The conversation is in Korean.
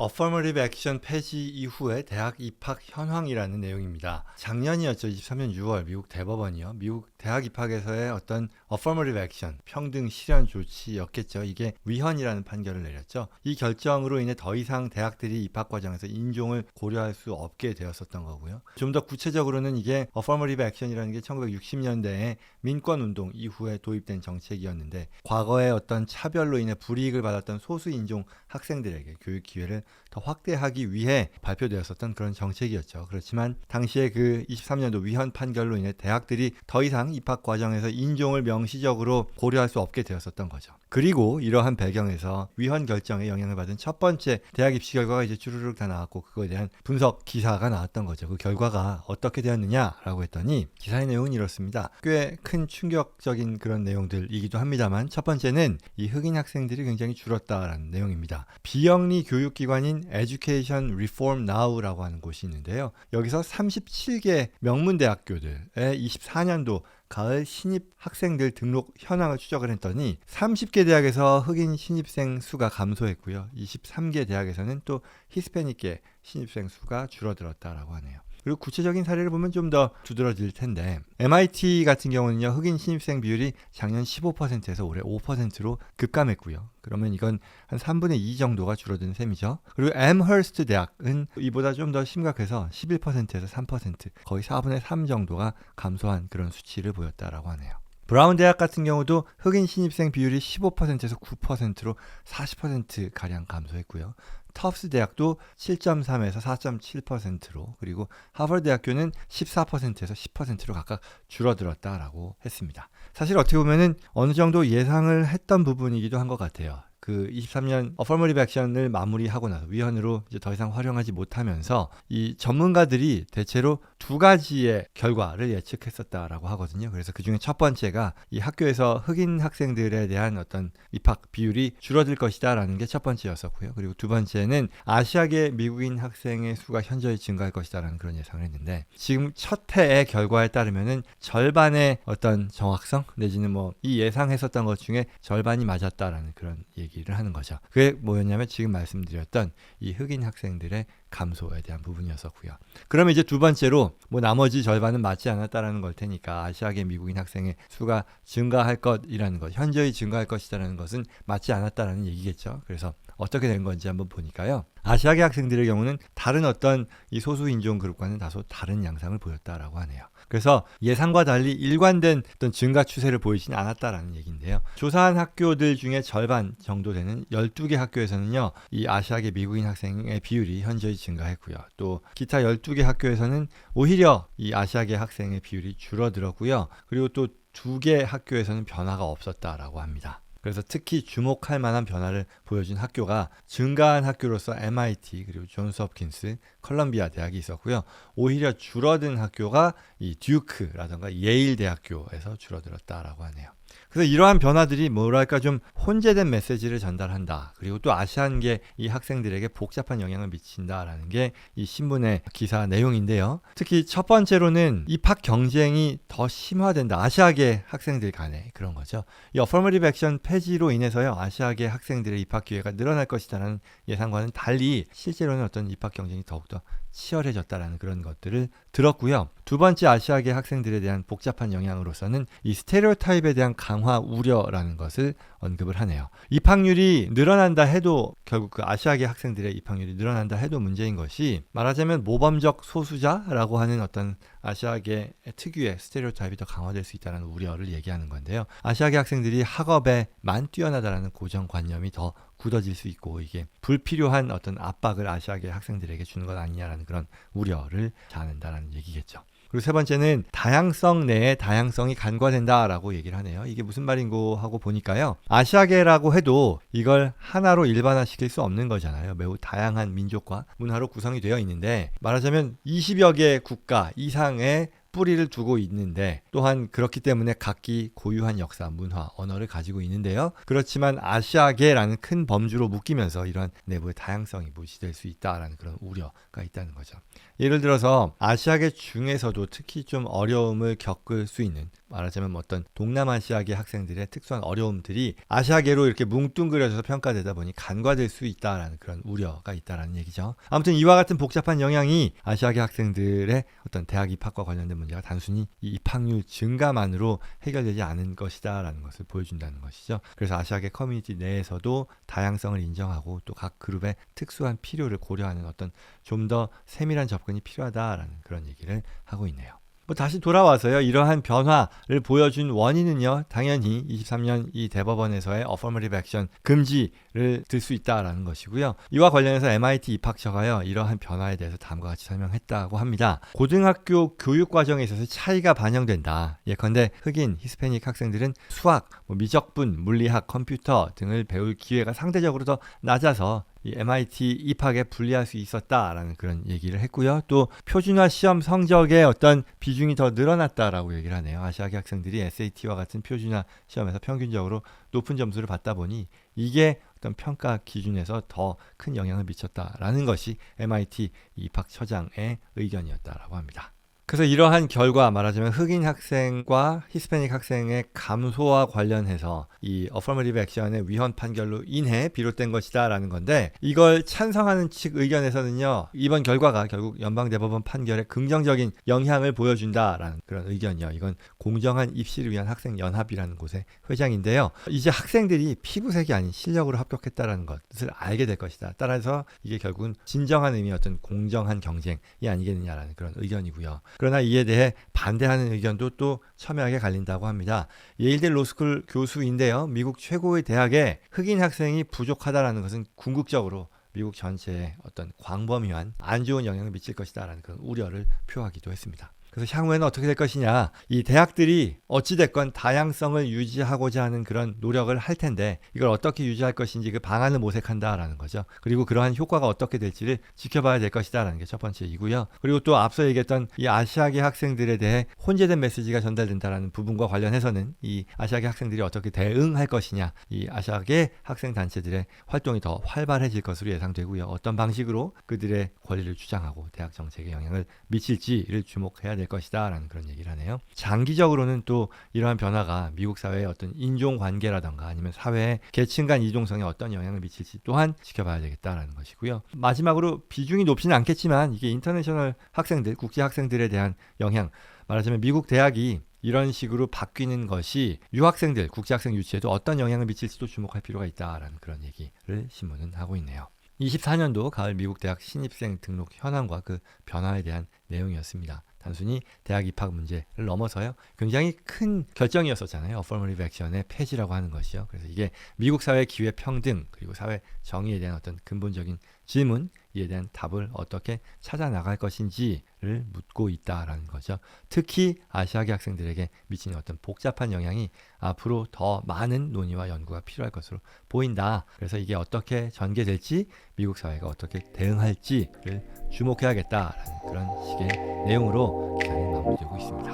Affirmative Action 폐지 이후에 대학 입학 현황이라는 내용입니다. 작년이었죠. 23년 6월 미국 대법원이요. 미국 대학 입학에서의 어떤 Affirmative Action, 평등 실현 조치였겠죠. 이게 위헌이라는 판결을 내렸죠. 이 결정으로 인해 더 이상 대학들이 입학 과정에서 인종을 고려할 수 없게 되었었던 거고요. 좀 더 구체적으로는 이게 Affirmative Action이라는 게 1960년대에 민권운동 이후에 도입된 정책이었는데 과거에 어떤 차별로 인해 불이익을 받았던 소수 인종 학생들에게 교육 기회를 더 확대하기 위해 발표되었었던 그런 정책이었죠. 그렇지만 당시에 그 23년도 위헌 판결로 인해 대학들이 더 이상 입학 과정에서 인종을 명시적으로 고려할 수 없게 되었었던 거죠. 그리고 이러한 배경에서 위헌 결정에 영향을 받은 첫 번째 대학 입시 결과가 이제 주르륵 다 나왔고 그거에 대한 분석 기사가 나왔던 거죠. 그 결과가 어떻게 되었느냐라고 했더니 기사의 내용은 이렇습니다. 꽤 큰 충격적인 그런 내용들이기도 합니다만 첫 번째는 이 흑인 학생들이 굉장히 줄었다라는 내용입니다. 비영리 교육기관인 Education Reform Now라고 하는 곳이 있는데요. 여기서 37개 명문대학교들의 24년도 가을 신입 학생들 등록 현황을 추적을 했더니 30개 대학에서 흑인 신입생 수가 감소했고요. 23개 대학에서는 또 히스패닉계 신입생 수가 줄어들었다라고 하네요. 그리고 구체적인 사례를 보면 좀 더 두드러질 텐데 MIT 같은 경우는요. 흑인 신입생 비율이 작년 15%에서 올해 5%로 급감했고요. 그러면 이건 한 3분의 2 정도가 줄어든 셈이죠. 그리고 Amherst 대학은 이보다 좀 더 심각해서 11%에서 3%, 거의 4분의 3 정도가 감소한 그런 수치를 보였다라고 하네요. 브라운 대학 같은 경우도 흑인 신입생 비율이 15%에서 9%로 40%가량 감소했고요. 터프스 대학도 7.3에서 4.7%로 그리고 하버드 대학교는 14%에서 10%로 각각 줄어들었다라고 했습니다. 사실 어떻게 보면은 어느 정도 예상을 했던 부분이기도 한 것 같아요. 그 23년 Affirmative Action을 마무리하고 나서 위헌으로 이제 더 이상 활용하지 못하면서 이 전문가들이 대체로 두 가지의 결과를 예측했었다라고 하거든요. 그래서 그 중에 첫 번째가 이 학교에서 흑인 학생들에 대한 어떤 입학 비율이 줄어들 것이다라는 게 첫 번째였었고요. 그리고 두 번째는 아시아계 미국인 학생의 수가 현저히 증가할 것이다라는 그런 예상을 했는데 지금 첫 해의 결과에 따르면은 절반의 어떤 정확성 내지는 뭐 이 예상했었던 것 중에 절반이 맞았다라는 그런 얘기를 하는 거죠. 그게 뭐였냐면 지금 말씀드렸던 이 흑인 학생들의 감소에 대한 부분이었었고요. 그러면 이제 두 번째로 뭐 나머지 절반은 맞지 않았다라는 걸 테니까 아시아계 미국인 학생의 수가 증가할 것이라는 것, 현저히 증가할 것이라는 것은 맞지 않았다라는 얘기겠죠. 그래서 어떻게 된 건지 한번 보니까요. 아시아계 학생들의 경우는 다른 어떤 이 소수 인종 그룹과는 다소 다른 양상을 보였다라고 하네요. 그래서 예상과 달리 일관된 어떤 증가 추세를 보이진 않았다라는 얘기인데요. 조사한 학교들 중에 절반 정도 되는 12개 학교에서는요. 이 아시아계 미국인 학생의 비율이 현저히 증가했고요. 또 기타 12개 학교에서는 오히려 이 아시아계 학생의 비율이 줄어들었고요. 그리고 또 2개 학교에서는 변화가 없었다라고 합니다. 그래서 특히 주목할 만한 변화를 보여준 학교가 증가한 학교로서 MIT 그리고 존스 홉킨스, 컬럼비아 대학이 있었고요. 오히려 줄어든 학교가 이 듀크라던가 예일 대학교에서 줄어들었다라고 하네요. 그래서 이러한 변화들이 뭐랄까 좀 혼재된 메시지를 전달한다. 그리고 또 아시안계 이 학생들에게 복잡한 영향을 미친다라는 게 이 신문의 기사 내용인데요. 특히 첫 번째로는 입학 경쟁이 더 심화된다. 아시아계 학생들 간에 그런 거죠. 이 Affirmative Action 폐지로 인해서요. 아시아계 학생들의 입학 기회가 늘어날 것이라는 예상과는 달리 실제로는 어떤 입학 경쟁이 더욱더 치열해졌다라는 그런 것들을 들었고요. 두 번째 아시아계 학생들에 대한 복잡한 영향으로서는 이 스테레오타입에 대한 강화 우려라는 것을 언급을 하네요. 입학률이 늘어난다 해도 결국 그 아시아계 학생들의 입학률이 늘어난다 해도 문제인 것이 말하자면 모범적 소수자라고 하는 어떤 아시아계 특유의 스테레오타입이 더 강화될 수 있다는 우려를 얘기하는 건데요. 아시아계 학생들이 학업에만 뛰어나다라는 고정관념이 더 굳어질 수 있고 이게 불필요한 어떤 압박을 아시아계 학생들에게 주는 것 아니냐라는 그런 우려를 자아낸다라는 얘기겠죠. 그리고 세 번째는 다양성 내에 다양성이 간과된다라고 얘기를 하네요. 이게 무슨 말인고 하고 보니까요. 아시아계라고 해도 이걸 하나로 일반화시킬 수 없는 거잖아요. 매우 다양한 민족과 문화로 구성이 되어 있는데 말하자면 20여 개 국가 이상의 뿌리를 두고 있는데 또한 그렇기 때문에 각기 고유한 역사, 문화, 언어를 가지고 있는데요. 그렇지만 아시아계라는 큰 범주로 묶이면서 이런 내부의 다양성이 무시될 수 있다라는 그런 우려가 있다는 거죠. 예를 들어서 아시아계 중에서도 특히 좀 어려움을 겪을 수 있는, 말하자면 어떤 동남아시아계 학생들의 특수한 어려움들이 아시아계로 이렇게 뭉뚱그려져서 평가되다 보니 간과될 수 있다라는 그런 우려가 있다라는 얘기죠. 아무튼 이와 같은 복잡한 영향이 아시아계 학생들의 어떤 대학 입학과 관련된 문제가 단순히 이 입학률 증가만으로 해결되지 않은 것이다라는 것을 보여준다는 것이죠. 그래서 아시아계 커뮤니티 내에서도 다양성을 인정하고 또 각 그룹의 특수한 필요를 고려하는 어떤 좀 더 세밀한 접근이 필요하다라는 그런 얘기를 하고 있네요. 다시 돌아와서요. 이러한 변화를 보여준 원인은요. 당연히 23년 이 대법원에서의 Affirmative Action 금지를 들 수 있다라는 것이고요. 이와 관련해서 MIT 입학처가요. 이러한 변화에 대해서 다음과 같이 설명했다고 합니다. 고등학교 교육 과정에 있어서 차이가 반영된다. 예컨대 흑인, 히스패닉 학생들은 수학, 미적분, 물리학, 컴퓨터 등을 배울 기회가 상대적으로 더 낮아서 이 MIT 입학에 불리할 수 있었다라는 그런 얘기를 했고요. 또 표준화 시험 성적의 어떤 비중이 더 늘어났다라고 얘기를 하네요. 아시아계 학생들이 SAT와 같은 표준화 시험에서 평균적으로 높은 점수를 받다 보니 이게 어떤 평가 기준에서 더 큰 영향을 미쳤다라는 것이 MIT 입학처장의 의견이었다라고 합니다. 그래서 이러한 결과, 말하자면 흑인 학생과 히스패닉 학생의 감소와 관련해서 이 어퍼머티브 액션의 위헌 판결로 인해 비롯된 것이다라는 건데, 이걸 찬성하는 측 의견에서는요, 이번 결과가 결국 연방대법원 판결에 긍정적인 영향을 보여준다라는 그런 의견이요. 이건 공정한 입시를 위한 학생연합이라는 곳의 회장인데요. 이제 학생들이 피부색이 아닌 실력으로 합격했다라는 것을 알게 될 것이다. 따라서 이게 결국은 진정한 의미의 어떤 공정한 경쟁이 아니겠느냐라는 그런 의견이고요. 그러나 이에 대해 반대하는 의견도 또 첨예하게 갈린다고 합니다. 예일대 로스쿨 교수인데요. 미국 최고의 대학에 흑인 학생이 부족하다라는 것은 궁극적으로 미국 전체에 어떤 광범위한 안 좋은 영향을 미칠 것이다라는 그런 우려를 표하기도 했습니다. 그래서 향후에는 어떻게 될 것이냐, 이 대학들이 어찌됐건 다양성을 유지하고자 하는 그런 노력을 할 텐데 이걸 어떻게 유지할 것인지 그 방안을 모색한다라는 거죠. 그리고 그러한 효과가 어떻게 될지를 지켜봐야 될 것이다라는 게 첫 번째이고요. 그리고 또 앞서 얘기했던 이 아시아계 학생들에 대해 혼재된 메시지가 전달된다라는 부분과 관련해서는 이 아시아계 학생들이 어떻게 대응할 것이냐, 이 아시아계 학생 단체들의 활동이 더 활발해질 것으로 예상되고요. 어떤 방식으로 그들의 권리를 주장하고 대학 정책에 영향을 미칠지를 주목해야 될 것이다 라는 그런 얘기를 하네요. 장기적으로는 또 이러한 변화가 미국 사회의 어떤 인종관계라던가 아니면 사회의 계층 간 이동성에 어떤 영향을 미칠지 또한 지켜봐야 되겠다라는 것이고요. 마지막으로 비중이 높지는 않겠지만 이게 인터내셔널 학생들, 국제 학생들에 대한 영향, 말하자면 미국 대학이 이런 식으로 바뀌는 것이 유학생들, 국제학생 유치에도 어떤 영향을 미칠지도 주목할 필요가 있다라는 그런 얘기를 신문은 하고 있네요. 24년도 가을 미국 대학 신입생 등록 현황과 그 변화에 대한 내용이었습니다. 단순히 대학 입학 문제를 넘어서요, 굉장히 큰 결정이었었잖아요. 어퍼머티브 액션의 폐지라고 하는 것이요. 그래서 이게 미국 사회 기회 평등 그리고 사회 정의에 대한 어떤 근본적인 질문, 이에 대한 답을 어떻게 찾아 나갈 것인지를 묻고 있다라는 거죠. 특히 아시아계 학생들에게 미치는 어떤 복잡한 영향이 앞으로 더 많은 논의와 연구가 필요할 것으로 보인다. 그래서 이게 어떻게 전개될지, 미국 사회가 어떻게 대응할지를 주목해야겠다라는 그런 식의 내용으로 기사는 마무리되고 있습니다.